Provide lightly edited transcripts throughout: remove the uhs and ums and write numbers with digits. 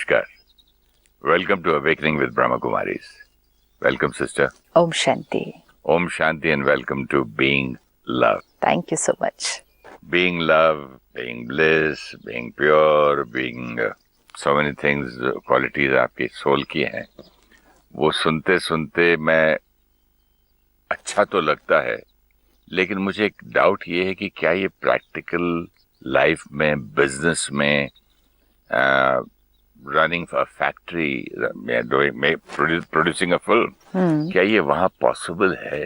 Namaskar. Welcome to Awakening with Brahma Kumaris. Welcome, sister. Om Shanti. Om Shanti and welcome to Being Love. Thank you so much. Being love, being bliss, being pure, being so many things, qualities आपकी soul की हैं. वो सुनते सुनते मैं अच्छा तो लगता है, लेकिन मुझे एक डाउट ये है कि क्या ये प्रैक्टिकल लाइफ में, बिजनेस में, running a factory, producing a film, क्या ये वहाँ पॉसिबल है?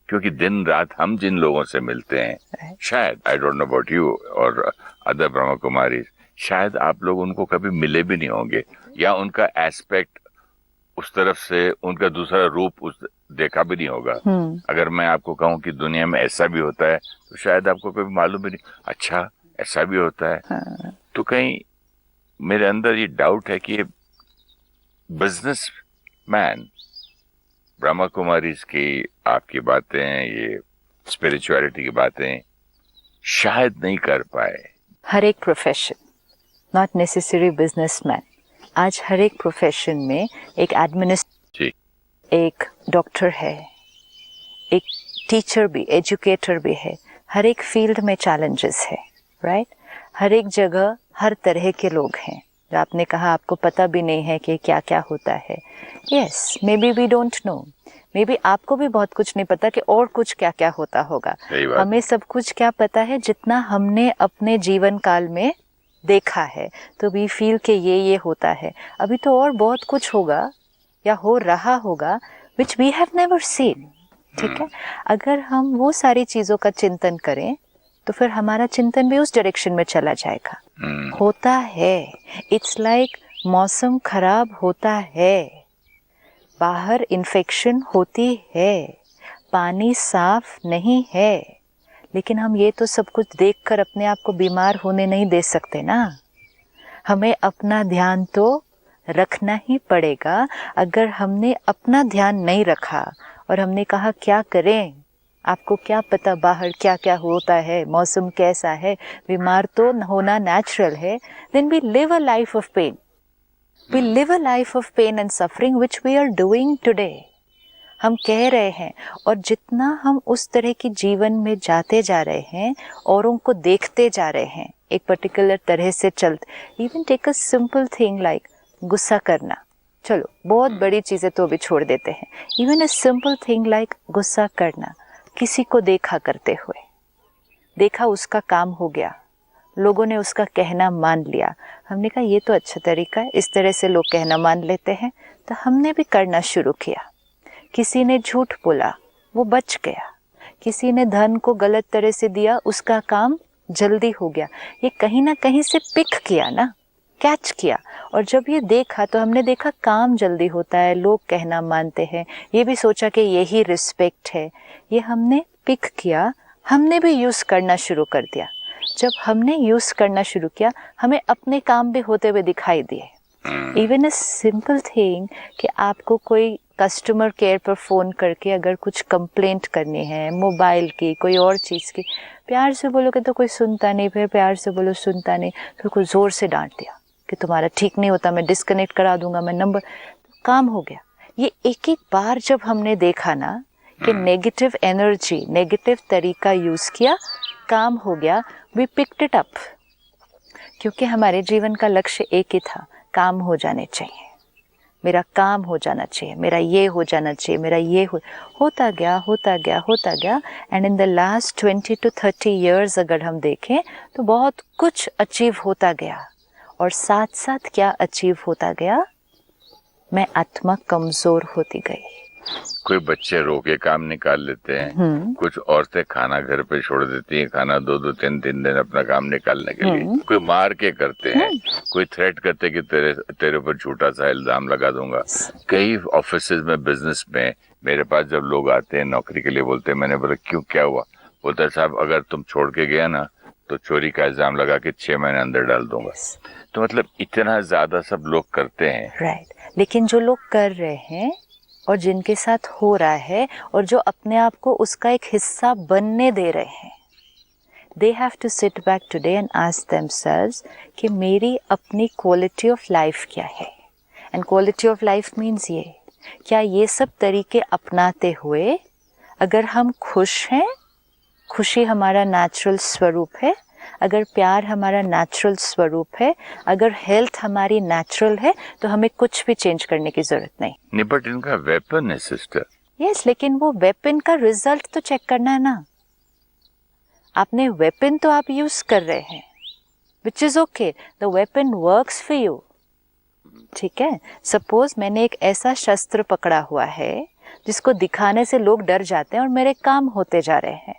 क्योंकि दिन रात हम जिन लोगों से मिलते हैं, शायद I don't know about you और अदर ब्रह्मा कुमारी, शायद आप लोग उनको कभी मिले भी नहीं होंगे, या उनका एस्पेक्ट उस तरफ से, उनका दूसरा रूप उस देखा भी नहीं होगा. अगर मैं आपको कहूँ कि दुनिया में ऐसा भी होता है, तो शायद आपको कभी मालूम भी नहीं, अच्छा ऐसा भी होता है. तो कहीं मेरे अंदर ये डाउट है कि बिजनेस मैन ब्रह्मा कुमारीज की आपकी बातें, ये स्पिरिचुअलिटी की बातें शायद नहीं कर पाए. हर एक प्रोफेशन, नॉट नेसेसरी बिजनेसमैन, आज हर एक प्रोफेशन में एक एडमिनिस्ट्रेटर, एक डॉक्टर है, एक टीचर भी, एजुकेटर भी है. हर एक फील्ड में चैलेंजेस है, राइट? हर एक जगह हर तरह के लोग हैं. जो आपने कहा आपको पता भी नहीं है कि क्या क्या होता है. Yes, maybe we don't know, maybe आपको भी बहुत कुछ नहीं पता कि और कुछ क्या क्या होता होगा. हमें सब कुछ क्या पता है, जितना हमने अपने जीवन काल में देखा है, तो वी फील कि ये होता है. अभी तो और बहुत कुछ होगा या हो रहा होगा which we have never seen. ठीक है, अगर हम वो सारी चीजों का चिंतन करें तो फिर हमारा चिंतन भी उस डायरेक्शन में चला जाएगा. होता है, इट्स लाइक मौसम खराब होता है, बाहर इन्फेक्शन होती है, पानी साफ नहीं है, लेकिन हम ये तो सब कुछ देखकर अपने आप को बीमार होने नहीं दे सकते ना. हमें अपना ध्यान तो रखना ही पड़ेगा. अगर हमने अपना ध्यान नहीं रखा और हमने कहा क्या करें, आपको क्या पता बाहर क्या क्या होता है, मौसम कैसा है, बीमार तो होना नेचुरल है, then we live a life of pain. We live a life of pain and suffering which we are doing today. हम कह रहे हैं, और जितना हम उस तरह की जीवन में जाते जा रहे हैं, औरों को देखते जा रहे हैं, एक पर्टिकुलर तरह से चलते. Even take a simple thing like गुस्सा करना, चलो बहुत बड़ी चीज़ें तो अभी छोड़ देते हैं. इवन अ सिंपल थिंग लाइक गुस्सा करना, किसी को देखा करते हुए, देखा उसका काम हो गया, लोगों ने उसका कहना मान लिया, हमने कहा ये तो अच्छा तरीका है, इस तरह से लोग कहना मान लेते हैं, तो हमने भी करना शुरू किया. किसी ने झूठ बोला, वो बच गया. किसी ने धन को गलत तरह से दिया, उसका काम जल्दी हो गया. ये कहीं ना कहीं से पिक किया ना, कैच किया. और जब ये देखा तो हमने देखा काम जल्दी होता है, लोग कहना मानते हैं, ये भी सोचा कि यही रिस्पेक्ट है. ये हमने पिक किया, हमने भी यूज़ करना शुरू कर दिया. जब हमने यूज़ करना शुरू किया, हमें अपने काम भी होते हुए दिखाई दिए. इवन अ सिंपल थिंग कि आपको कोई कस्टमर केयर पर फ़ोन करके अगर कुछ कंप्लेंट करनी है, मोबाइल की, कोई और चीज़ की, प्यार से बोलोगे तो कोई सुनता नहीं, फिर प्यार से बोलो सुनता नहीं, फिर कोई ज़ोर से डांट दिया कि तुम्हारा ठीक नहीं होता, मैं डिस्कनेक्ट करा दूंगा, मैं नंबर, काम हो गया. ये एक एक बार जब हमने देखा ना कि नेगेटिव एनर्जी, नेगेटिव तरीका यूज़ किया, काम हो गया, वी पिक्ड इट अप. क्योंकि हमारे जीवन का लक्ष्य एक ही था, काम हो जाने चाहिए, मेरा काम हो जाना चाहिए, मेरा ये हो जाना चाहिए, मेरा ये होता गया, होता गया, होता गया. And in the last 20 to 30 years अगर हम देखें तो बहुत कुछ अचीव होता गया. और साथ साथ क्या अचीव होता गया, मैं आत्मा कमज़ोर होती गई. कोई बच्चे रो के काम निकाल लेते हैं, कुछ औरतें खाना घर पे छोड़ देती हैं, खाना 2-2 3-3 दिन अपना काम निकालने के लिए, कोई मार के करते हैं, कोई थ्रेट करते कि तेरे ऊपर झूठा सा इल्जाम लगा दूंगा. कई ऑफिसेज में, बिजनेस में मेरे पास जब लोग आते हैं नौकरी के लिए, बोलते हैं, मैंने बोला क्यों, क्या हुआ? बोलता है साहब अगर तुम छोड़ के गया ना तो चोरी का इल्जाम लगा के 6 महीने अंदर डाल दूंगा. तो मतलब इतना ज्यादा सब लोग करते हैं. राइट. लेकिन जो लोग कर रहे हैं और जिनके साथ हो रहा है और जो अपने आप को उसका एक हिस्सा बनने दे रहे हैं, they have to sit back today and ask themselves कि मेरी अपनी quality of life क्या है. And quality of life means ये, क्या ये सब तरीके अपनाते हुए अगर हम खुश हैं, खुशी हमारा नेचुरल स्वरूप है, अगर प्यार हमारा नेचुरल स्वरूप है, अगर हेल्थ हमारी नेचुरल है, तो हमें कुछ भी चेंज करने की जरूरत नहीं. बट इनका वेपन है सिस्टर. यस, लेकिन वो वेपन का रिजल्ट तो चेक करना है ना. आपने वेपन तो आप यूज कर रहे हैं, which is okay, the weapon works for you. ठीक है. सपोज मैंने एक ऐसा शस्त्र पकड़ा हुआ है जिसको दिखाने से लोग डर जाते हैं और मेरे काम होते जा रहे हैं.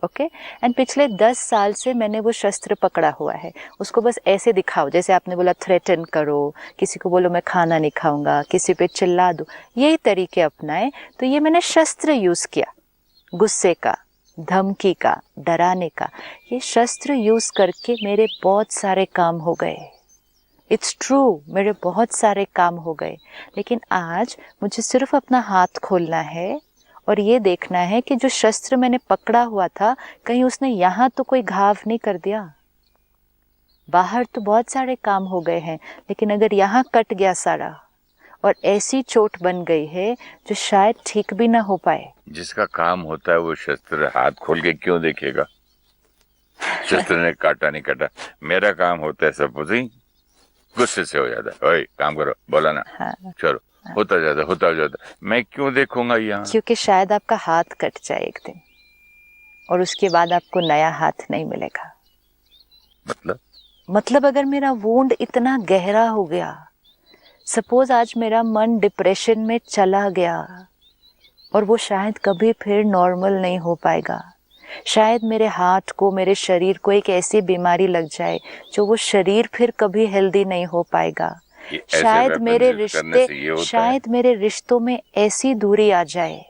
ओके. एंड पिछले 10 साल से मैंने वो शस्त्र पकड़ा हुआ है, उसको बस ऐसे दिखाओ, जैसे आपने बोला थ्रेटन करो, किसी को बोलो मैं खाना नहीं खाऊंगा, किसी पे चिल्ला दो, यही तरीके अपनाए. तो ये मैंने शस्त्र यूज किया, गुस्से का, धमकी का, डराने का. ये शस्त्र यूज करके मेरे बहुत सारे काम हो गए. इट्स ट्रू, मेरे बहुत सारे काम हो गए. लेकिन आज मुझे सिर्फ अपना हाथ खोलना है और ये देखना है कि जो शस्त्र मैंने पकड़ा हुआ था, कहीं उसने यहाँ तो कोई घाव नहीं कर दिया. बाहर तो बहुत सारे काम हो गए हैं, लेकिन अगर यहाँ कट गया सारा और ऐसी चोट बन गई है जो शायद ठीक भी ना हो पाए. जिसका काम होता है वो शस्त्र हाथ खोल के क्यों देखेगा? शस्त्र ने काटा नहीं काटा, मेरा काम होता है सपोजिंग गुस्से से हो जाता है, ओए काम करो, बोला ना. हाँ. चलो, होता जाता, मैं क्यों देखूंगा यहाँ? क्योंकि शायद आपका हाथ कट जाए एक दिन और उसके बाद आपको नया हाथ नहीं मिलेगा. मतलब अगर मेरा वुंड इतना गहरा हो गया, सपोज आज मेरा मन डिप्रेशन में चला गया और वो शायद कभी फिर नॉर्मल नहीं हो पाएगा. शायद मेरे हाथ को, मेरे शरीर को एक ऐसी बीमारी लग जाए जो वो शरीर फिर कभी हेल्दी नहीं हो पाएगा. शायद मेरे रिश्तों में ऐसी दूरी आ जाए,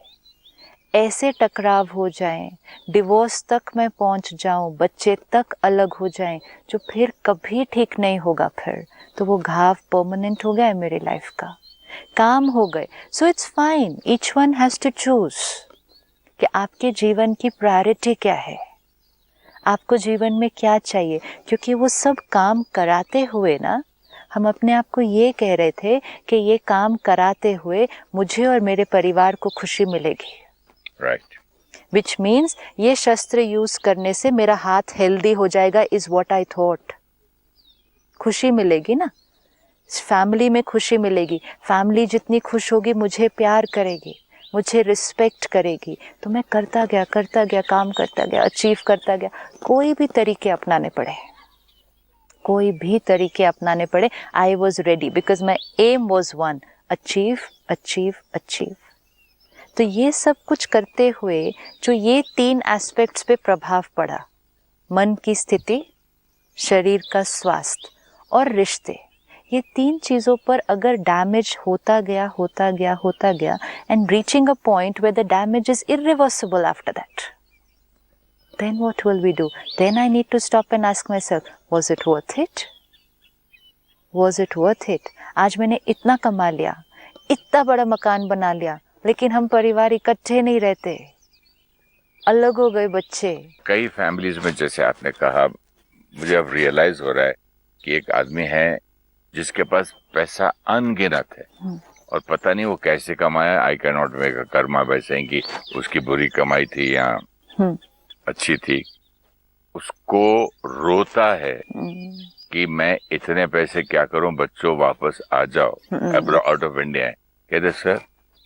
ऐसे टकराव हो जाएं, डिवोर्स तक मैं पहुंच जाऊं, बच्चे तक अलग हो जाएं, जो फिर कभी ठीक नहीं होगा. फिर तो वो घाव परमानेंट हो गया है मेरी लाइफ का. काम हो गए. So it's fine, each one has to choose कि आपके जीवन की प्रायोरिटी क्या है, आपको जीवन में क्या चाहिए. क्योंकि वो सब काम कराते हुए ना, हम अपने आप को ये कह रहे थे कि ये काम कराते हुए मुझे और मेरे परिवार को खुशी मिलेगी. राइट. विच मीन्स ये शस्त्र यूज करने से मेरा हाथ हेल्दी हो जाएगा, इज व्हाट आई थॉट. खुशी मिलेगी ना, फैमिली में खुशी मिलेगी. फैमिली जितनी खुश होगी मुझे प्यार करेगी, मुझे रिस्पेक्ट करेगी. तो मैं करता गया, काम करता गया, अचीव करता गया. कोई भी तरीके अपनाने पड़े, I was ready because my aim was one, achieve. तो ये सब कुछ करते हुए जो ये 3 एस्पेक्ट्स पे प्रभाव पड़ा, मन की स्थिति, शरीर का स्वास्थ्य और रिश्ते, ये 3 चीज़ों पर अगर डैमेज होता गया and reaching a point where the damage is irreversible after that, then what will we do? Then I need to stop and ask myself, was it worth it? आज मैंने इतना कमा लिया, इतना बड़ा मकान बना लिया, लेकिन हम परिवार इकट्ठे नहीं रहते, अलग हो गए बच्चे. कई फैमिलीज में, जैसे आपने कहा, मुझे अब रियलाइज हो रहा है कि एक आदमी है जिसके पास पैसा अनगिनत है और पता नहीं वो कैसे कमाया. I can not make a Karma by saying कि उसकी बुरी कमाई थी या अच्छी थी. उसको रोता है कि मैं इतने पैसे क्या करूं, बच्चों वापस आ जाओ, आउट ऑफ इंडिया. कहते सर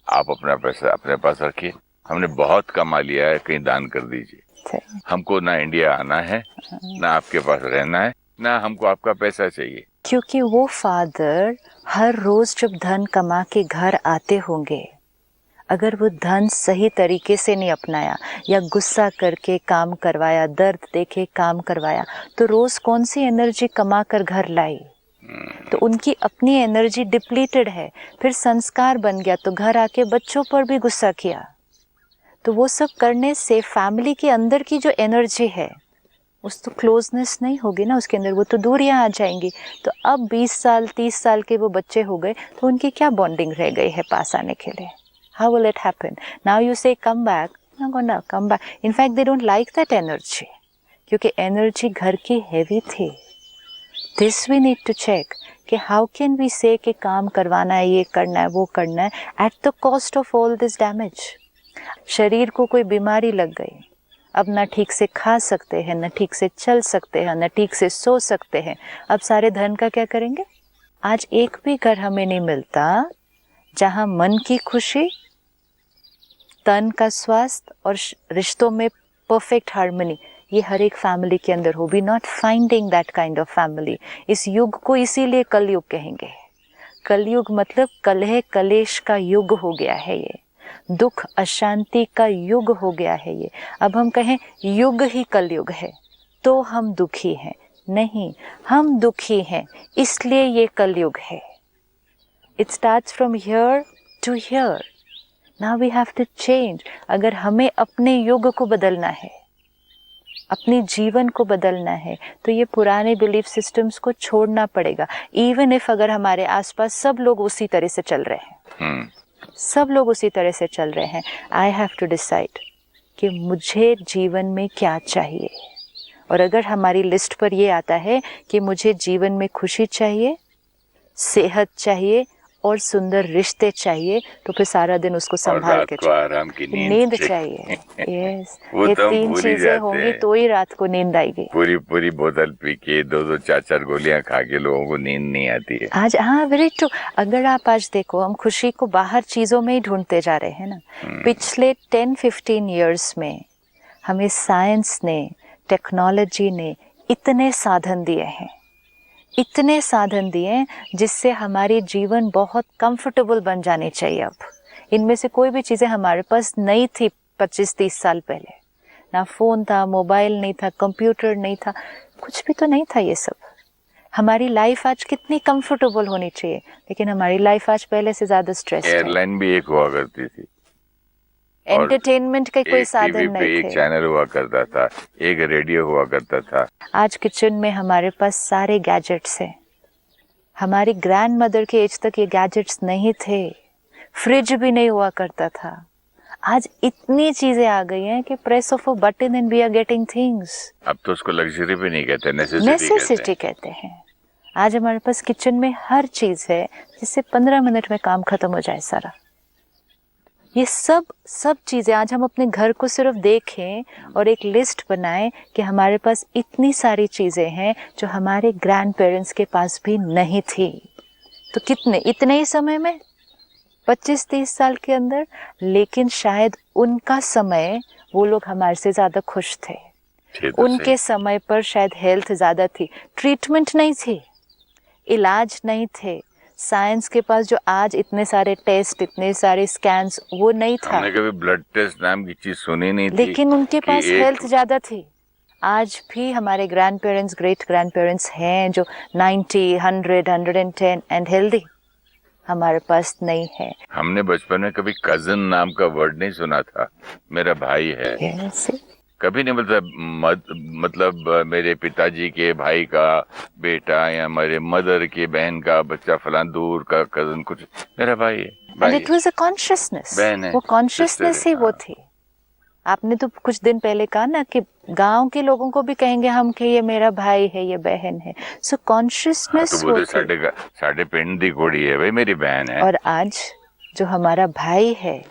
आप अपना पैसा अपने पास रखिए, हमने बहुत कमा लिया है, कहीं दान कर दीजिए. हमको ना इंडिया आना है, ना आपके पास रहना है, ना हमको आपका पैसा चाहिए. क्योंकि वो फादर हर रोज जब धन कमा के घर आते होंगे, अगर वो धन सही तरीके से नहीं अपनाया या गुस्सा करके काम करवाया, दर्द देके काम करवाया, तो रोज कौन सी एनर्जी कमा कर घर लाई. तो उनकी अपनी एनर्जी डिप्लीटेड है. फिर संस्कार बन गया तो घर आके बच्चों पर भी गुस्सा किया. तो वो सब करने से फैमिली के अंदर की जो एनर्जी है उस तो क्लोजनेस नहीं होगी ना उसके अंदर, वो तो दूरियां आ जाएंगी. तो अब 20 साल 30 साल के वो बच्चे हो गए तो उनकी क्या बॉन्डिंग रह गई है पास आने के लिए. How will it happen? Now you say come back, not gonna come back. In fact, they don't like that energy. क्योंकि एनर्जी घर की हैवी थी। This we need to check कि हाउ कैन वी से कि काम करवाना है, ये करना है, वो करना है, at the cost of all this damage. शरीर को कोई बीमारी लग गई, अब ना ठीक से खा सकते हैं, ना ठीक से चल सकते हैं, ना ठीक से सो सकते हैं, अब सारे धन का क्या करेंगे? आज एक भी घर हमें नहीं मिलता जहां मन की खुशी, तन का स्वास्थ्य और रिश्तों में परफेक्ट हार्मनी ये हर एक फैमिली के अंदर हो। We not finding that kind of family. इस युग को इसीलिए कलयुग कहेंगे। कलयुग मतलब कलह कलेश का युग हो गया है, ये दुख अशांति का युग हो गया है ये। अब हम कहें युग ही कलयुग है तो हम दुखी हैं, नहीं, हम दुखी हैं इसलिए ये कलयुग है। It starts from here to here. Now we have to change. अगर हमें अपने युग को बदलना है, अपने जीवन को बदलना है, तो ये पुराने बिलीफ सिस्टम्स को छोड़ना पड़ेगा। इवन इफ अगर हमारे आसपास सब लोग उसी तरह से चल रहे हैं, सब लोग उसी तरह से चल रहे हैं, आई हैव टू डिसाइड कि मुझे जीवन में क्या चाहिए। और अगर हमारी लिस्ट पर ये आता है कि मुझे जीवन में खुशी चाहिए, सेहत चाहिए और सुंदर रिश्ते चाहिए, तो फिर सारा दिन उसको संभाल के आराम की नींद चाहिए। यस, वो ये तो 3 चीजें होंगी तो ही रात को नींद आएगी। पूरी बोतल पी के 2-2 4-4 गोलियां खा के लोगों को नींद नहीं आती है आज। हाँ, वेरी ट्रू। अगर आप आज देखो, हम खुशी को बाहर चीजों में ही ढूंढते जा रहे हैं ना। पिछले 10-15 इयर्स में हमें साइंस ने, टेक्नोलॉजी ने इतने साधन दिए हैं, इतने साधन दिए जिससे हमारी जीवन बहुत कंफर्टेबल बन जानी चाहिए। अब इनमें से कोई भी चीज़ें हमारे पास नहीं थी 25-30 साल पहले। ना फ़ोन था, मोबाइल नहीं था, कंप्यूटर नहीं था, कुछ भी तो नहीं था ये सब। हमारी लाइफ आज कितनी कंफर्टेबल होनी चाहिए, लेकिन हमारी लाइफ आज पहले से ज़्यादा स्ट्रेस है। एयरलाइन भी एक हुआ करती थी, एंटरटेनमेंट का कोई साधन नहीं थे। एक चैनल हुआ करता था, एक रेडियो हुआ करता था। आज किचन में हमारे पास सारे गैजेट्स हैं। हमारी ग्रैंड मदर के एज तक ये गैजेट्स नहीं थे, फ्रिज भी नहीं हुआ करता था। आज इतनी चीजें आ गई हैं कि press of a button and we are getting things. अब तो उसको लग्जरी भी नहीं कहते, नेसेसिटी कहते हैं। आज हमारे पास किचन में हर चीज है जिससे 15 मिनट में काम खत्म हो जाए सारा। ये सब चीज़ें आज हम अपने घर को सिर्फ देखें और एक लिस्ट बनाएं कि हमारे पास इतनी सारी चीज़ें हैं जो हमारे ग्रैंड पेरेंट्स के पास भी नहीं थी। तो इतने ही समय में 25-30 साल के अंदर, लेकिन शायद उनका समय वो लोग हमारे से ज़्यादा खुश थे। उनके समय पर शायद हेल्थ ज़्यादा थी, ट्रीटमेंट नहीं थी, इलाज नहीं थे। साइंस के पास जो आज इतने सारे टेस्ट, इतने सारे स्कैन्स, वो नहीं था। हमने कभी ब्लड टेस्ट नाम की चीज सुनी नहीं थी, लेकिन उनके पास हेल्थ ज्यादा थी। आज भी हमारे grand parents, great grand parents हैं जो 90, 100, 110 एंड हेल्दी। हमारे पास नहीं है। हमने बचपन में कभी कजन नाम का वर्ड नहीं सुना था। मेरा भाई है, कभी नहीं मतलब मेरे पिताजी के भाई का बेटा या मेरे मदर के बहन का बच्चा फलां दूर का कजन, कुछ मेरा भाई है। And it was a consciousness. वो कॉन्शियसनेस ही वो थी। आपने तो कुछ दिन पहले कहा ना कि गांव के लोगों को भी कहेंगे हम कि ये मेरा भाई है, ये बहन है। सो कॉन्शियसनेस वो थी। साढ़े पिंड दी कोड़ी है भाई, मेरी बहन है। और आज जो हमारा भाई है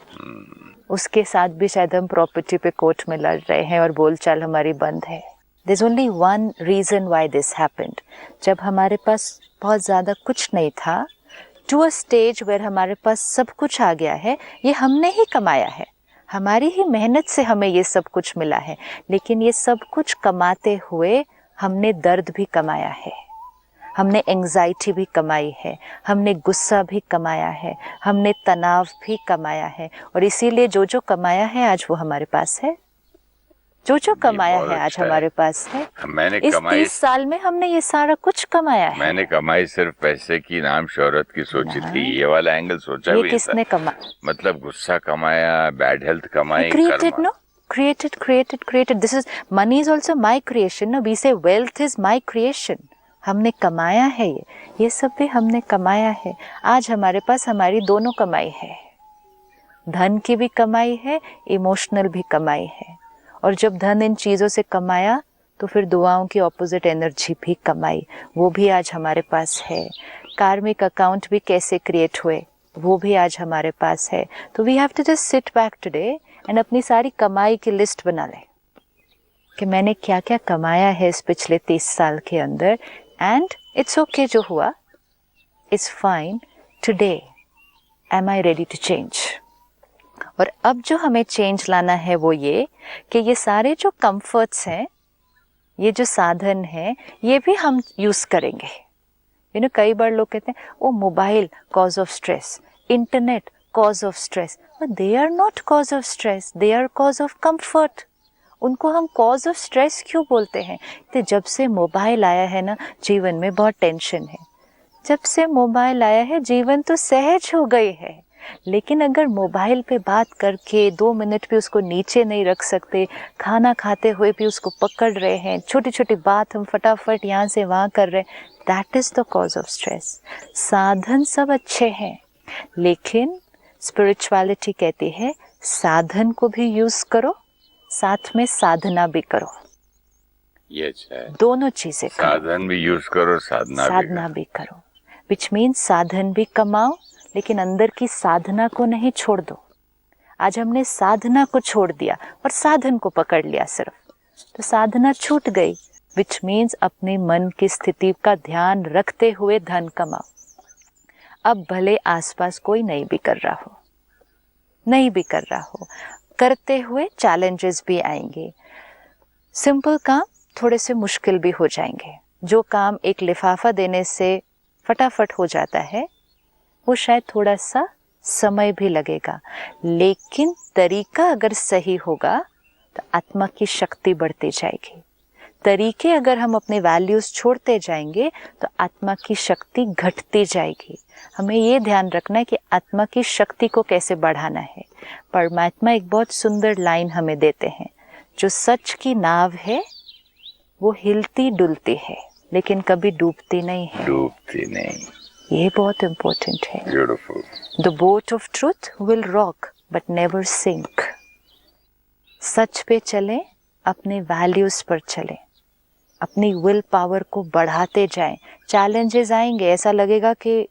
उसके साथ भी शायद हम प्रॉपर्टी पे कोर्ट में लड़ रहे हैं और बोलचाल हमारी बंद है। There's only one reason why this happened. जब हमारे पास बहुत ज़्यादा कुछ नहीं था, to a stage where हमारे पास सब कुछ आ गया है, ये हमने ही कमाया है, हमारी ही मेहनत से हमें ये सब कुछ मिला है। लेकिन ये सब कुछ कमाते हुए हमने दर्द भी कमाया है, हमने एंग्जाइटी भी कमाई है, हमने गुस्सा भी कमाया है, हमने तनाव भी कमाया है। और इसीलिए जो जो कमाया है आज वो हमारे पास है, जो कमाया है आज हमारे पास है। मैंने इस 30 साल में हमने ये सारा कुछ कमाया है। मैंने कमाई सिर्फ पैसे की, नाम शोहरत की सोची थी, ये वाला एंगल सोचा भी नहीं था। किसने मतलब गुस्सा कमाया, बैड हेल्थ कमाई, created. This is money is also my creation. No, we say wealth is my creation. हमने कमाया है ये सब भी हमने कमाया है। आज हमारे पास हमारी दोनों कमाई है, धन की भी कमाई है, इमोशनल भी कमाई है। और जब धन इन चीज़ों से कमाया तो फिर दुआओं की ऑपोजिट एनर्जी भी कमाई, वो भी आज हमारे पास है। कार्मिक अकाउंट भी कैसे क्रिएट हुए, वो भी आज हमारे पास है। तो we have to just sit back today and अपनी सारी कमाई की लिस्ट बना लें कि मैंने क्या क्या कमाया है इस पिछले 30 साल के अंदर, एंड इट्स ओके, जो हुआ it's fine. Today am I ready to change. और अब जो हमें चेंज लाना है वो ये कि ये सारे जो कंफर्ट्स हैं, ये जो साधन हैं, ये भी हम यूज करेंगे। कई बार लोग कहते हैं oh mobile cause of stress, internet cause of stress, but they are not cause of stress, they are cause of comfort. उनको हम कॉज ऑफ स्ट्रेस क्यों बोलते हैं? तो जब से मोबाइल आया है ना, जीवन में बहुत टेंशन है। जब से मोबाइल आया है जीवन तो सहज हो गई है, लेकिन अगर मोबाइल पे बात करके 2 मिनट भी उसको नीचे नहीं रख सकते, खाना खाते हुए भी उसको पकड़ रहे हैं, छोटी छोटी बात हम फटाफट यहाँ से वहाँ कर रहे हैं, that is the cause of stress. साधन सब अच्छे हैं, लेकिन स्पिरिचुअलिटी कहती है साधन को भी यूज करो, साथ में साधना भी करो। ये अच्छा है, दोनों चीजें करो, साधन भी यूज करो, साधना भी करो, विच मीन्स साधन भी कमाओ, लेकिन अंदर की साधना को नहीं छोड़ दो। आज हमने साधना को छोड़ दिया और साधन को पकड़ लिया सिर्फ, तो साधना छूट गई, विच मीन्स अपने मन की स्थिति का ध्यान रखते हुए धन कमाओ। अब भले आसपास कोई नहीं भी कर रहा हो, करते हुए चैलेंजेस भी आएंगे। सिंपल काम थोड़े से मुश्किल भी हो जाएंगे। जो काम एक लिफाफा देने से फटाफट हो जाता है, वो शायद थोड़ा सा समय भी लगेगा, लेकिन तरीका अगर सही होगा तो आत्मा की शक्ति बढ़ती जाएगी। तरीके अगर हम अपने वैल्यूज छोड़ते जाएंगे तो आत्मा की शक्ति घटती जाएगी। हमें ये ध्यान रखना है कि आत्मा की शक्ति को कैसे बढ़ाना है। परमात्मा एक बहुत सुंदर लाइन हमें देते हैं, जो सच की नाव है वो हिलती डुलती है लेकिन कभी डूबती नहीं है। ये बहुत इंपॉर्टेंट है। Beautiful. The boat of truth will rock but never sink. सच पे चलें, अपने वैल्यूज पर चलें, अपनी विल पावर को बढ़ाते जाएं। चैलेंजेस आएंगे, ऐसा लगेगा कि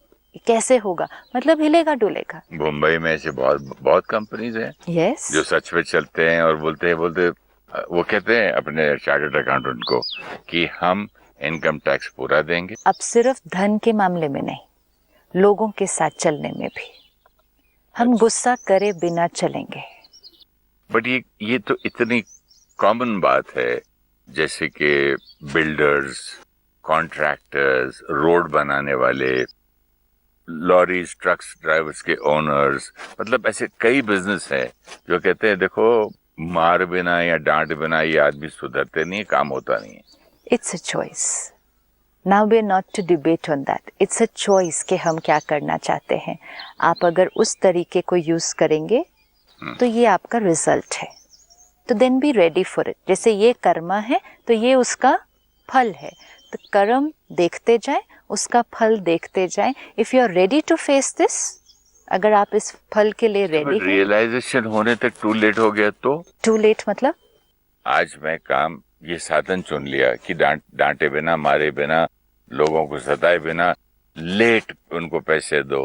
कैसे होगा, मतलब हिलेगा डुलेगा। मुंबई में ऐसे बहुत कंपनीज हैं yes. जो सच पे चलते हैं और बोलते वो कहते हैं अपने चार्टर्ड अकाउंटेंट को कि हम इनकम टैक्स पूरा देंगे। अब सिर्फ धन के मामले में नहीं, लोगों के साथ चलने में भी हम गुस्सा करे बिना चलेंगे। बट ये तो इतनी कॉमन बात है, जैसे कि बिल्डर्स, कॉन्ट्रैक्टर्स, रोड बनाने वाले, लॉरीज ट्रक्स ड्राइवर्स के ओनर्स, मतलब ऐसे कई बिजनेस हैं जो कहते हैं देखो मार बिना या डांट बिना ये आदमी सुधरते नहीं, काम होता नहीं है। It's a choice. Now we're not to debate on that. It's a choice कि हम क्या करना चाहते हैं। आप अगर उस तरीके को यूज करेंगे तो ये आपका रिजल्ट है, तो then be ready for it. जैसे ये कर्मा है तो ये उसका फल है, तो कर्म देखते जाएं, उसका फल देखते जाएं। If you are ready to face this, अगर आप इस फल के लिए रेडी हैं। रियलाइजेशन होने तक टू लेट हो गया तो? टू लेट मतलब आज मैं काम ये साधन चुन लिया कि डांटे बिना, मारे बिना, लोगों को सताए बिना, लेट उनको पैसे दो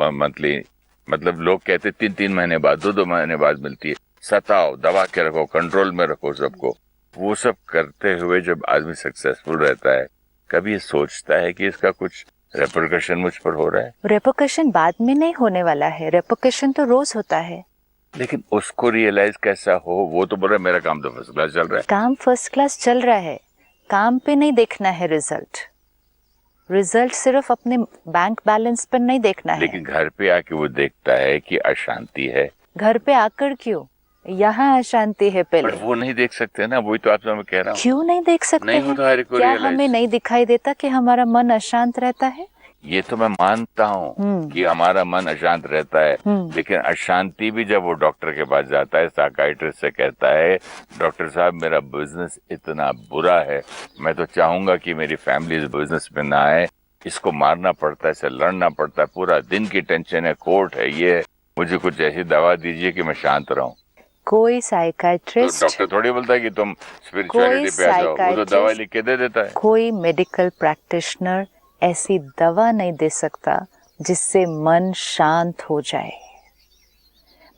मंथली, मतलब लोग कहते 3-3 महीने बाद, 2-2 महीने बाद मिलती है। सताओ, दबा के रखो, कंट्रोल में रखो सबको। वो सब करते हुए जब आदमी सक्सेसफुल रहता है, कभी ये सोचता है कि इसका कुछ रेपरकशन मुझ पर हो रहा है? रेपरकशन बाद में नहीं होने वाला है, रेपरकशन तो रोज होता है। लेकिन उसको रियलाइज कैसा हो? वो तो बोल रहा है मेरा काम तो फर्स्ट क्लास चल रहा है। काम फर्स्ट क्लास चल रहा है, काम पे नहीं देखना है रिजल्ट सिर्फ अपने बैंक बैलेंस पर नहीं देखना है। लेकिन घर पे आके वो देखता है कि अशांति है। घर पे आकर क्यों? यहाँ अशांति है पहले। पर वो नहीं देख सकते ना, वही तो आपसे मैं कह रहा हूँ। क्यों नहीं देख सकते नहीं हैं? क्या हमें नहीं दिखाई देता कि हमारा मन अशांत रहता है? ये तो मैं मानता हूँ कि हमारा मन अशांत रहता है, लेकिन अशांति भी जब वो डॉक्टर के पास जाता है, साइकियाट्रिस्ट से कहता है डॉक्टर साहब मेरा बिजनेस इतना बुरा है, मैं तो चाहूंगा कि मेरी फैमिली इस बिजनेस में ना आए, इसको मारना पड़ता है, इससे लड़ना पड़ता है, पूरा दिन की टेंशन है, कोर्ट है, ये है, मुझे कुछ ऐसी दवा दीजिए कि मैं शांत रहूं। कोई तो साइकाइट्रिस्ट, डॉक्टर थोड़ी बोलता है कि तुम स्पिरिचुअलिटी पे आ जाओ, वो तो दवा लिख के दे देता है। कोई मेडिकल प्रैक्टिशनर ऐसी दवा नहीं दे सकता जिससे मन शांत हो जाए,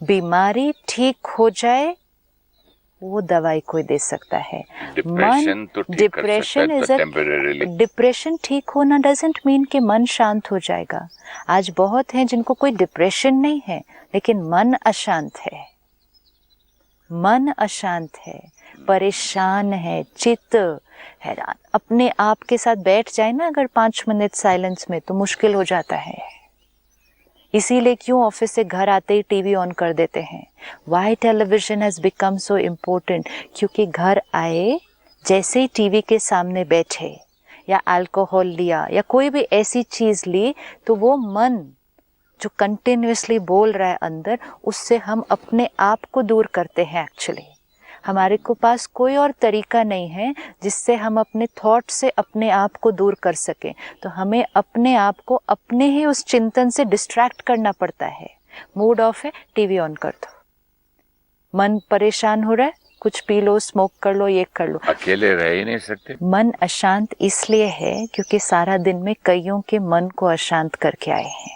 बीमारी ठीक हो जाए, वो दवाई कोई दे सकता है। डिप्रेशन तो ठीक कर सकता है, तो टेम्परेरीली। डिप्रेशन ठीक होना डजंट मीन कि मन शांत हो जाएगा। आज बहुत हैं जिनको कोई डिप्रेशन नहीं है लेकिन मन अशांत है, मन अशांत है, परेशान है, चित्त हैरान, अपने आप के साथ बैठ जाए ना अगर 5 मिनट साइलेंस में तो मुश्किल हो जाता है। इसीलिए क्यों ऑफिस से घर आते ही टीवी ऑन कर देते हैं। Why television has become so important, क्योंकि घर आए जैसे ही टीवी के सामने बैठे या अल्कोहल लिया या कोई भी ऐसी चीज ली तो वो मन जो कंटिन्यूअसली बोल रहा है अंदर, उससे हम अपने आप को दूर करते हैं। एक्चुअली हमारे को पास कोई और तरीका नहीं है जिससे हम अपने थॉट से अपने आप को दूर कर सकें, तो हमें अपने आप को अपने ही उस चिंतन से डिस्ट्रैक्ट करना पड़ता है। मूड ऑफ है, टीवी ऑन कर दो। मन परेशान हो रहा है, कुछ पी लो, स्मोक कर लो, ये कर लो। अकेले रह ही नहीं सकते। मन अशांत इसलिए है क्योंकि सारा दिन में कईयों के मन को अशांत करके आए हैं।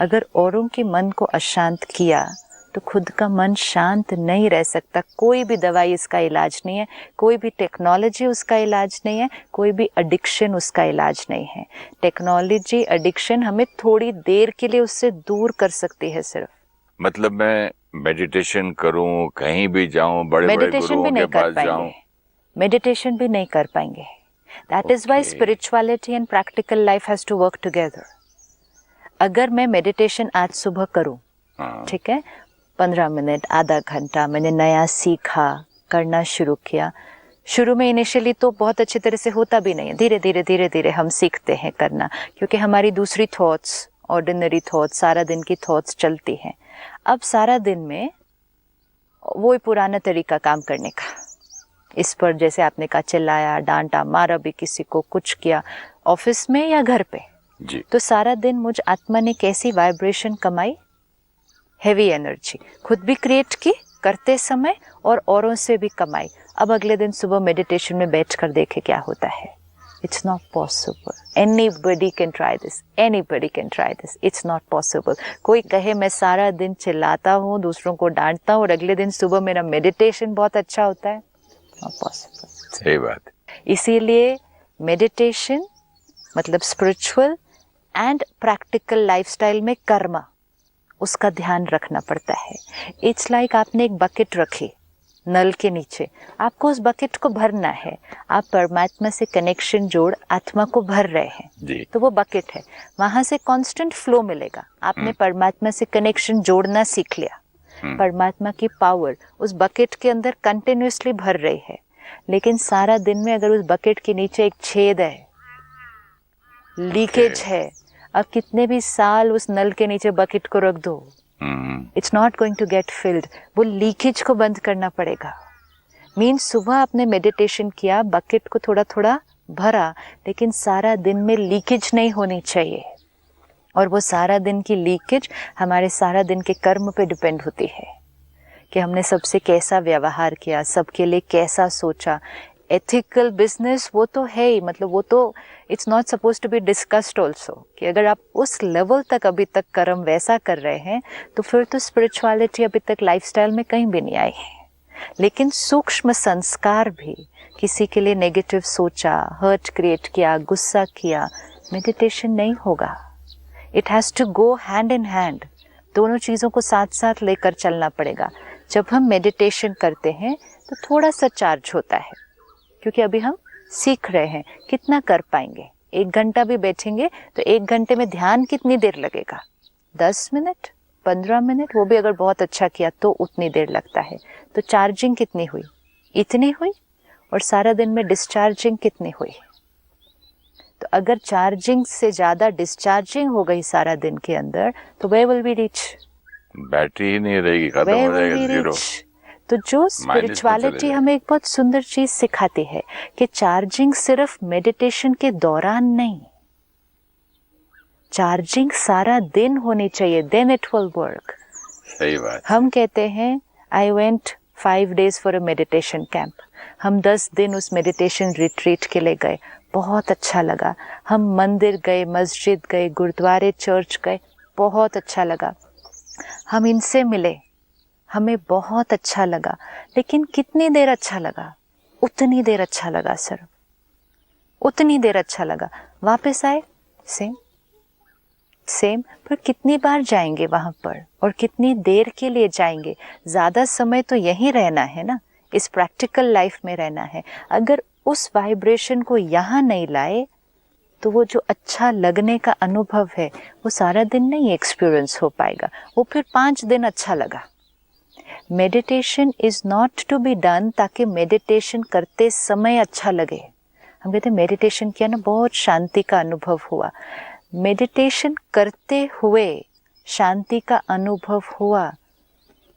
अगर औरों के मन को अशांत किया तो खुद का मन शांत नहीं रह सकता। कोई भी दवाई इसका इलाज नहीं है, कोई भी टेक्नोलॉजी उसका इलाज नहीं है, कोई भी एडिक्शन उसका इलाज नहीं है। टेक्नोलॉजी, एडिक्शन हमें थोड़ी देर के लिए उससे दूर कर सकती है सिर्फ। मतलब मैं मेडिटेशन करूं, कहीं भी जाऊं, बड़े बड़े गुरुओं के पास जाऊं, मेडिटेशन भी नहीं कर पाएंगे। That is why spirituality and practical life has to work together. अगर मैं मेडिटेशन आज सुबह करूं, ठीक है, 15 मिनट, आधा घंटा, मैंने नया सीखा, करना शुरू किया। शुरू में इनिशियली तो बहुत अच्छी तरह से होता भी नहीं है, धीरे धीरे हम सीखते हैं करना, क्योंकि हमारी दूसरी थॉट्स, ऑर्डिनरी थॉट्स, सारा दिन की थॉट्स चलती हैं। अब सारा दिन में वही पुराना तरीका काम करने का, इस पर जैसे आपने कहा चिल्लाया, डांटा, मारा भी किसी को, कुछ किया ऑफिस में या घर पे जी। तो सारा दिन मुझ आत्मा ने कैसी वाइब्रेशन कमाई, हेवी एनर्जी खुद भी क्रिएट की करते समय और औरों से भी कमाई। अब अगले दिन सुबह मेडिटेशन में बैठकर देखे क्या होता है। It's not possible. Anybody can try this, anybody can try this, it's not possible. कोई कहे मैं सारा दिन चिल्लाता हूँ, दूसरों को डांटता हूँ और अगले दिन सुबह मेरा मेडिटेशन बहुत अच्छा होता है, नॉट पॉसिबल। सही बात। इसीलिए मेडिटेशन मतलब स्पिरिचुअल एंड प्रैक्टिकल लाइफस्टाइल में कर्मा, उसका ध्यान रखना पड़ता है। इट्स लाइक आपने एक बकेट रखी नल के नीचे, आपको उस बकेट को भरना है। आप परमात्मा से कनेक्शन जोड़ आत्मा को भर रहे हैं जी। तो वो बकेट है, वहां से कांस्टेंट फ्लो मिलेगा। आपने परमात्मा से कनेक्शन जोड़ना सीख लिया, परमात्मा की पावर उस बकेट के अंदर कंटिन्यूअसली भर रही है। लेकिन सारा दिन में अगर उस बकेट के नीचे एक छेद है, लीकेज है, अब कितने भी साल उस नल के नीचे बकेट को रख दो, it's not going to get filled. वो लीकेज को बंद करना पड़ेगा। मीन्स सुबह आपने मेडिटेशन किया, बकेट को थोड़ा थोड़ा भरा, लेकिन सारा दिन में लीकेज नहीं होनी चाहिए। और वो सारा दिन की लीकेज हमारे सारा दिन के कर्म पे डिपेंड होती है कि हमने सबसे कैसा व्यवहार किया, सबके लिए कैसा सोचा। एथिकल बिजनेस वो तो है ही, मतलब वो तो it's not suppose to be discussed also, कि अगर आप उस लेवल तक अभी तक कर्म वैसा कर रहे हैं तो फिर तो स्पिरिचुअलिटी अभी तक लाइफस्टाइल में कहीं भी नहीं आई है। लेकिन सूक्ष्म संस्कार भी, किसी के लिए नेगेटिव सोचा, हर्ट क्रिएट किया, गुस्सा किया, मेडिटेशन नहीं होगा। It has to go hand in hand, दोनों चीज़ों को साथ साथ लेकर चलना पड़ेगा। जब हम मेडिटेशन करते हैं तो थोड़ा सा चार्ज होता है, क्योंकि अभी हम सीख रहे हैं। कितना कर पाएंगे? 1 घंटा भी बैठेंगे तो 1 घंटे में ध्यान कितनी देर लगेगा? 10 मिनट, 15 मिनट, वो भी अगर बहुत अच्छा किया तो उतनी देर लगता है। तो चार्जिंग कितनी हुई? इतनी हुई। और सारा दिन में डिस्चार्जिंग कितनी हुई? तो अगर चार्जिंग से ज़्यादा डिस्चार्जिंग हो गई सारा दिन के अंदर तो where will we reach? Battery ही नहीं रहेगी, खत्म हो जाएगा, जीरो। तो जो स्पिरिचुअलिटी हमें एक बहुत सुंदर चीज सिखाती है कि चार्जिंग सिर्फ मेडिटेशन के दौरान नहीं, चार्जिंग सारा दिन होनी चाहिए, देन इट विल वर्क। सही बात। हम कहते हैं I went 5 days for a meditation camp. हम 10 दिन उस मेडिटेशन रिट्रीट के लिए गए, बहुत अच्छा लगा. हम मंदिर गए, मस्जिद गए, गुरुद्वारे, चर्च गए, बहुत अच्छा लगा. हम इनसे मिले, हमें बहुत अच्छा लगा. लेकिन कितनी देर अच्छा लगा? उतनी देर अच्छा लगा सर, उतनी देर अच्छा लगा. वापस आए, सेम. पर कितनी बार जाएंगे वहाँ पर और कितनी देर के लिए जाएंगे? ज़्यादा समय तो यहीं रहना है ना, इस प्रैक्टिकल लाइफ में रहना है. अगर उस वाइब्रेशन को यहाँ नहीं लाए तो वो जो अच्छा लगने का अनुभव है वो सारा दिन नहीं एक्सपीरियंस हो पाएगा. वो फिर 5 दिन अच्छा लगा. Meditation is not to be done ताकि मेडिटेशन करते समय अच्छा लगे. हम कहते हैं मेडिटेशन किया ना, बहुत शांति का अनुभव हुआ. मेडिटेशन करते हुए शांति का अनुभव हुआ,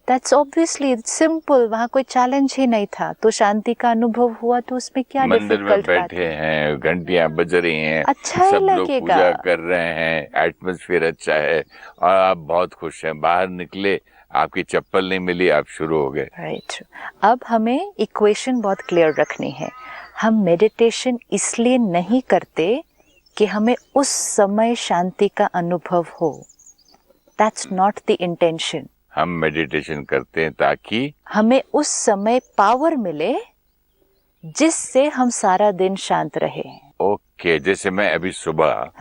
दैट्स ऑब्वियसली सिंपल. वहाँ कोई चैलेंज ही नहीं था, तो शांति का अनुभव हुआ. तो उसमें क्या मंदिर में बैठे हैं, घंटियां बज रही हैं, अच्छा सब लोग लगेगा. पूजा कर रहे हैं, एटमॉस्फेयर अच्छा है और आप बहुत खुश हैं. बाहर निकले, आपकी चप्पल नहीं मिली, आप शुरू हो गए. राइट. अब हमें इक्वेशन बहुत क्लियर रखनी है. हम मेडिटेशन इसलिए नहीं करते कि हमें उस समय शांति का अनुभव हो. That's not the intention. हम मेडिटेशन करते हैं ताकि हमें उस समय पावर मिले जिससे हम सारा दिन शांत रहे. ओके. जैसे मैं अभी सुबह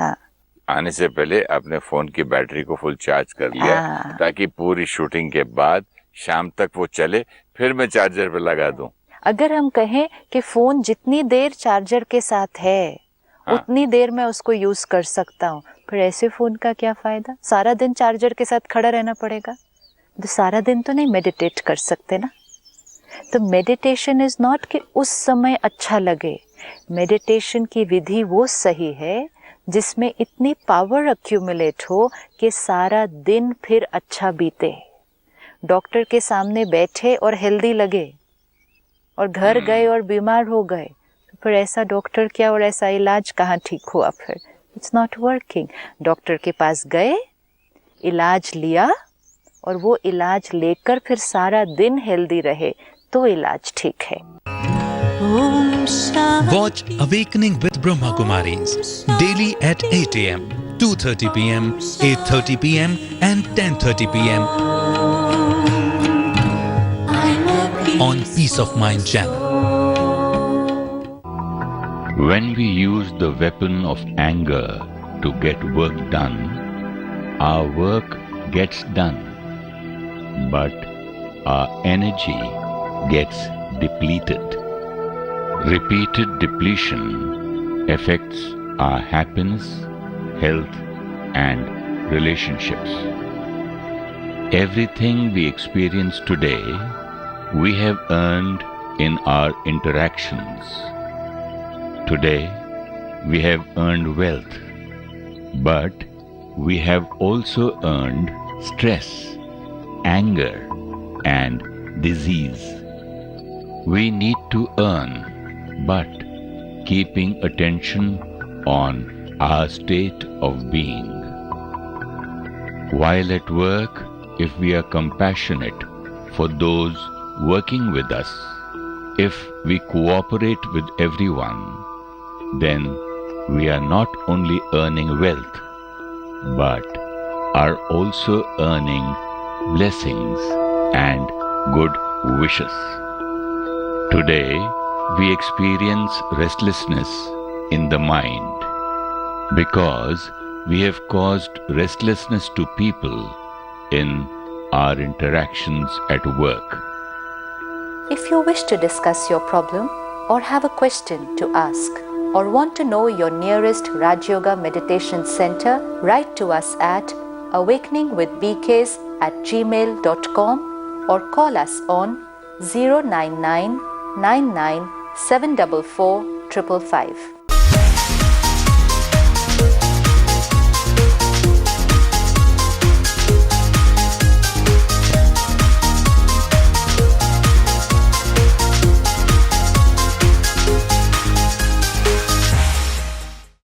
आने से पहले अपने फोन की बैटरी को फुल चार्ज कर लिया ताकि पूरी शूटिंग के बाद शाम तक वो चले, फिर मैं चार्जर पे लगा दूं. अगर हम कहें कि फोन जितनी देर चार्जर के साथ है उतनी देर मैं उसको यूज कर सकता हूँ, फिर ऐसे फोन का क्या फायदा? सारा दिन चार्जर के साथ खड़ा रहना पड़ेगा, तो सारा दिन तो नहीं मेडिटेट कर सकते ना. तो मेडिटेशन इज नॉट कि उस समय अच्छा लगे. मेडिटेशन की विधि वो सही है जिसमें इतनी पावर अक्यूमुलेट हो कि सारा दिन फिर अच्छा बीते. डॉक्टर के सामने बैठे और हेल्दी लगे और घर गए और बीमार हो गए, तो फिर ऐसा डॉक्टर क्या और ऐसा इलाज कहाँ ठीक हुआ? फिर इट्स नॉट वर्किंग. डॉक्टर के पास गए, इलाज लिया और वो इलाज लेकर फिर सारा दिन हेल्दी रहे, तो इलाज ठीक है. Watch Awakening with Brahma Kumaris daily at 8 a.m., 2:30 p.m., 8:30 p.m. and 10:30 p.m. on Peace of Mind channel. When we use the weapon of anger to get work done, our work gets done, but our energy gets depleted. Repeated depletion affects our happiness, health, and relationships. Everything we experience today, we have earned in our interactions. Today, we have earned wealth, but we have also earned stress, anger, and disease. We need to earn, but keeping attention on our state of being. While at work, if we are compassionate for those working with us, if we cooperate with everyone, then we are not only earning wealth, but are also earning blessings and good wishes. Today, we experience restlessness in the mind because we have caused restlessness to people in our interactions at work. If you wish to discuss your problem or have a question to ask or want to know your nearest Raj Yoga Meditation Center, write to us at awakeningwithbks@gmail.com or call us on 099 99 744 555.